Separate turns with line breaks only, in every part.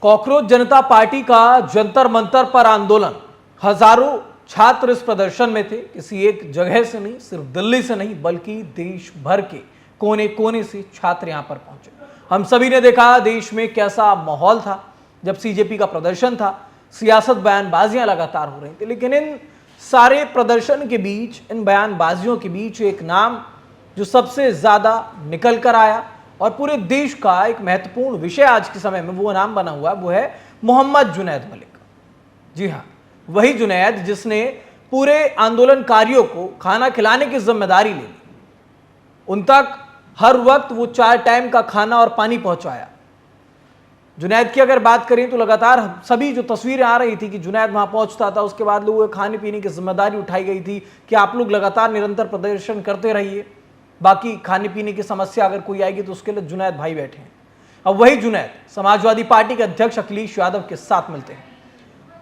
Cockroach जनता party का जंतर मंतर पर आंदोलन। हजारों छात्र इस प्रदर्शन में थे। किसी एक जगह से नहीं, सिर्फ दिल्ली से नहीं, बल्कि देश भर के कोने कोने से छात्र यहां पर पहुंचे। हम सभी ने देखा देश में कैसा माहौल था जब सीजेपी का प्रदर्शन था। सियासत बयानबाजियां लगातार हो रही थी, लेकिन इन सारे प्रदर्शन के बीच, इन बयानबाजियों के बीच एक नाम जो सबसे ज्यादा निकल कर आया और पूरे देश का एक महत्वपूर्ण विषय आज के समय में वो नाम बना हुआ, वो है मोहम्मद जुनैद मलिक। जी हाँ, वही जुनैद जिसने पूरे आंदोलनकारियों को खाना खिलाने की जिम्मेदारी ले ली। उन तक हर वक्त वो 4 टाइम का खाना और पानी पहुंचाया। जुनैद की अगर बात करें तो लगातार सभी जो तस्वीरें आ रही थी कि जुनैद वहां पहुंचता था, उसके बाद लोगों के खाने पीने की जिम्मेदारी उठाई गई थी कि आप लोग लगातार निरंतर प्रदर्शन करते रहिए, बाकी खाने पीने की समस्या अगर कोई आएगी तो उसके लिए जुनैद भाई बैठे हैं। अब वही जुनैद समाजवादी पार्टी के अध्यक्ष अखिलेश यादव के साथ मिलते हैं।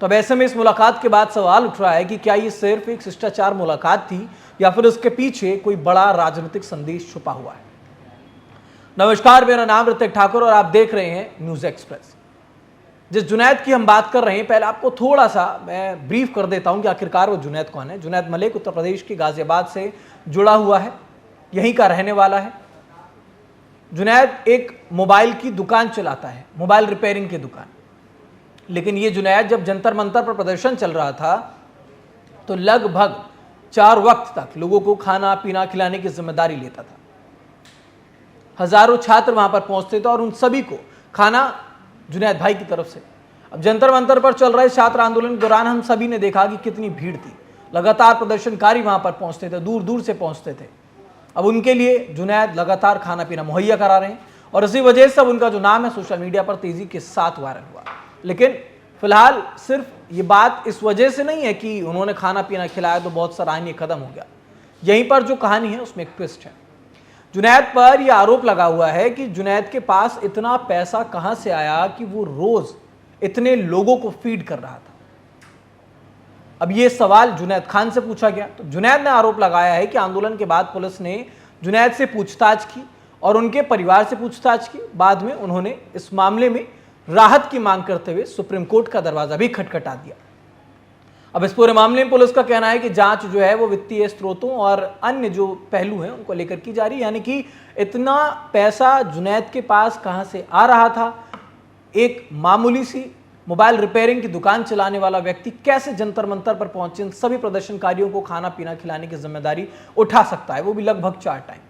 तो अब ऐसे में इस मुलाकात के बाद सवाल उठ रहा है कि क्या ये सिर्फ एक शिष्टाचार मुलाकात थी या फिर उसके पीछे कोई बड़ा राजनीतिक संदेश छुपा हुआ है। नमस्कार, मेरा नाम ऋतिक ठाकुर और आप देख रहे हैं न्यूज एक्सप्रेस। जिस जुनैद की हम बात कर रहे हैं, पहले आपको थोड़ा सा मैं ब्रीफ कर देता हूं कि आखिरकार वो जुनैद कौन है। जुनैद मलिक उत्तर प्रदेश के गाजियाबाद से जुड़ा हुआ है, यहीं का रहने वाला है। जुनैद एक मोबाइल की दुकान चलाता है, मोबाइल रिपेयरिंग की दुकान। लेकिन ये जुनैद जब जंतर मंतर पर प्रदर्शन चल रहा था तो लगभग 4 वक्त तक लोगों को खाना पीना खिलाने की जिम्मेदारी लेता था। हजारों छात्र वहां पर पहुंचते थे और उन सभी को खाना जुनैद भाई की तरफ से। अब जंतर मंतर पर चल रहे छात्र आंदोलन के दौरान हम सभी ने देखा कि कितनी भीड़ थी। लगातार प्रदर्शनकारी वहां पर पहुंचते थे, दूर दूर से पहुंचते थे। अब उनके लिए जुनैद लगातार खाना पीना मुहैया करा रहे हैं और इसी वजह से अब उनका जो नाम है सोशल मीडिया पर तेजी के साथ वायरल हुआ। लेकिन फिलहाल सिर्फ ये बात इस वजह से नहीं है कि उन्होंने खाना पीना खिलाया तो बहुत सराहनीय कदम हो गया। यहीं पर जो कहानी है उसमें एक ट्विस्ट है। जुनैद पर यह आरोप लगा हुआ है कि जुनैद के पास इतना पैसा कहां से आया कि वो रोज इतने लोगों को फीड कर रहा था। अब यह सवाल जुनैद खान से पूछा गया तो जुनैद ने आरोप लगाया है कि आंदोलन के बाद पुलिस ने जुनैद से पूछताछ की और उनके परिवार से पूछताछ की। बाद में उन्होंने इस मामले में राहत की मांग करते हुए सुप्रीम कोर्ट का दरवाजा भी खटखटा दिया। अब इस पूरे मामले में पुलिस का कहना है कि जांच जो है वो वित्तीय स्रोतों और अन्य जो पहलू हैं उनको लेकर की जा रही है। यानी कि इतना पैसा जुनैद के पास कहां से आ रहा था। एक मामूली सी मोबाइल रिपेयरिंग की दुकान चलाने वाला व्यक्ति कैसे जंतर मंतर पर पहुंचे इन सभी प्रदर्शनकारियों को खाना पीना खिलाने की जिम्मेदारी उठा सकता है, वो भी लगभग 4 टाइम।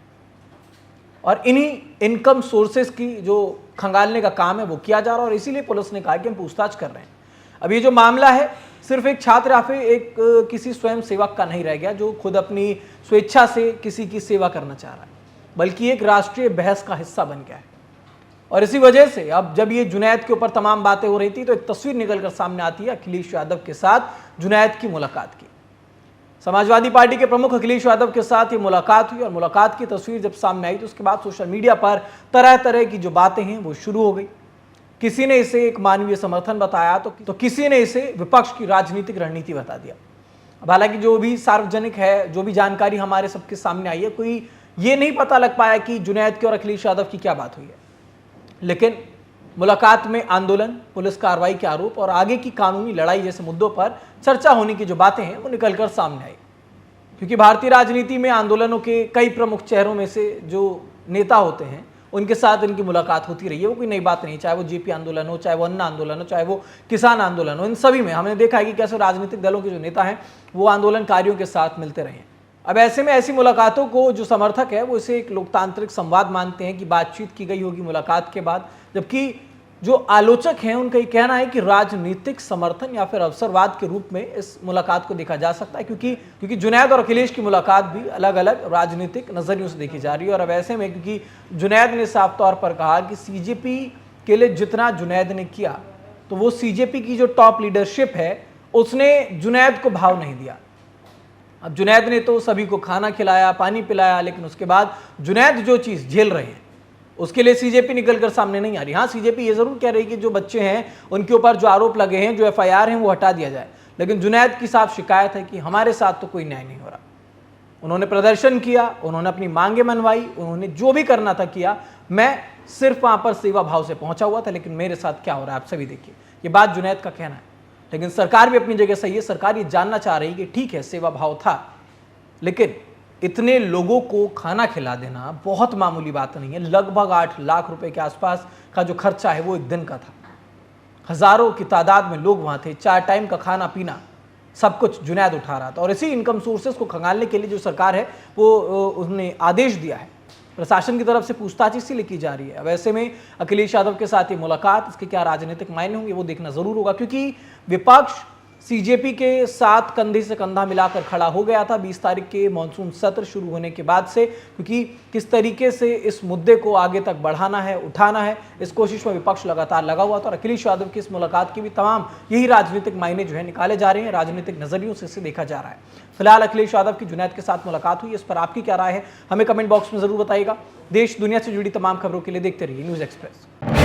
और इन्हीं इनकम सोर्सेस की जो खंगालने का काम है वो किया जा रहा है और इसीलिए पुलिस ने कहा कि हम पूछताछ कर रहे हैं। अब ये जो मामला है सिर्फ एक छात्र या फिर एक किसी स्वयं सेवक का नहीं रह गया जो खुद अपनी स्वेच्छा से किसी की सेवा करना चाह रहा है, बल्कि एक राष्ट्रीय बहस का हिस्सा बन गया है। और इसी वजह से अब जब ये जुनैद के ऊपर तमाम बातें हो रही थी तो एक तस्वीर निकलकर सामने आती है अखिलेश यादव के साथ जुनैद की मुलाकात की। समाजवादी पार्टी के प्रमुख अखिलेश यादव के साथ ये मुलाकात हुई और मुलाकात की तस्वीर जब सामने आई तो उसके बाद सोशल मीडिया पर तरह तरह की जो बातें हैं वो शुरू हो गई। किसी ने इसे एक मानवीय समर्थन बताया तो किसी ने इसे विपक्ष की राजनीतिक रणनीति बता दिया। अब हालांकि जो भी सार्वजनिक है, जो भी जानकारी हमारे सबके सामने आई है, कोई ये नहीं पता लग पाया कि जुनैद की और अखिलेश यादव की क्या बात हुई है। लेकिन मुलाकात में आंदोलन, पुलिस कार्रवाई के आरोप और आगे की कानूनी लड़ाई जैसे मुद्दों पर चर्चा होने की जो बातें हैं वो निकलकर सामने आई। क्योंकि भारतीय राजनीति में आंदोलनों के कई प्रमुख चेहरों में से जो नेता होते हैं उनके साथ इनकी मुलाकात होती रही है, वो कोई नई बात नहीं। चाहे वो जेपी आंदोलन हो, चाहे वो अन्ना आंदोलन हो, चाहे वो किसान आंदोलन हो, इन सभी में हमने देखा है कि कैसे राजनीतिक दलों के जो नेता हैं वो आंदोलनकारियों के साथ मिलते रहे हैं। अब ऐसे में ऐसी मुलाकातों को जो समर्थक है वो इसे एक लोकतांत्रिक संवाद मानते हैं कि बातचीत की गई होगी मुलाकात के बाद, जबकि जो आलोचक हैं उनका ये कहना है कि राजनीतिक समर्थन या फिर अवसरवाद के रूप में इस मुलाकात को देखा जा सकता है। क्योंकि जुनैद और अखिलेश की मुलाकात भी अलग अलग राजनीतिक नजरियों से देखी जा रही है। और अब ऐसे में क्योंकि जुनैद ने साफ तौर पर कहा कि सीजेपी के लिए जितना जुनैद ने किया तो वो सीजेपी की जो टॉप लीडरशिप है उसने जुनैद को भाव नहीं दिया। अब जुनैद ने तो सभी को खाना खिलाया, पानी पिलाया, लेकिन उसके बाद जुनैद जो चीज झेल रहे हैं उसके लिए सीजेपी निकलकर सामने नहीं आ रही। हाँ, सीजेपी ये जरूर कह रही कि जो बच्चे हैं उनके ऊपर जो आरोप लगे हैं, जो एफआईआर हैं वो हटा दिया जाए, लेकिन जुनैद की साफ शिकायत है कि हमारे साथ तो कोई न्याय नहीं हो रहा। उन्होंने प्रदर्शन किया, उन्होंने अपनी मांगे मनवाई, उन्होंने जो भी करना था किया। मैं सिर्फ वहां पर सेवा भाव से पहुंचा हुआ था, लेकिन मेरे साथ क्या हो रहा है आप सभी देखिए। ये बात जुनैद का कहना है, लेकिन सरकार भी अपनी जगह सही है। सरकार ये जानना चाह रही है कि ठीक है सेवा भाव था, लेकिन इतने लोगों को खाना खिला देना बहुत मामूली बात नहीं है। लगभग 8 लाख रुपए के आसपास का जो खर्चा है वो एक दिन का था। हजारों की तादाद में लोग वहां थे, 4 टाइम का खाना पीना सब कुछ जुनैद उठा रहा था। और इसी इनकम सोर्सेज को खंगालने के लिए जो सरकार है वो उसने आदेश दिया है, प्रशासन की तरफ से पूछताछ इसीलिए की जा रही है। अब ऐसे में अखिलेश यादव के साथ ये मुलाकात, इसके क्या राजनीतिक मायने होंगे वो देखना जरूर होगा, क्योंकि विपक्ष सीजेपी के साथ कंधे से कंधा मिलाकर खड़ा हो गया था 20 तारीख के मॉनसून सत्र शुरू होने के बाद से, क्योंकि किस तरीके से इस मुद्दे को आगे तक बढ़ाना है, उठाना है, इस कोशिश में विपक्ष लगातार लगा हुआ था। और अखिलेश यादव की इस मुलाकात की भी तमाम यही राजनीतिक मायने जो है निकाले जा रहे हैं, राजनीतिक नजरियों से इसे देखा जा रहा है। फिलहाल अखिलेश यादव की जुनैद के साथ मुलाकात हुई, इस पर आपकी क्या राय है हमें कमेंट बॉक्स में जरूर बताइएगा। देश दुनिया से जुड़ी तमाम खबरों के लिए देखते रहिए न्यूज़ एक्सप्रेस।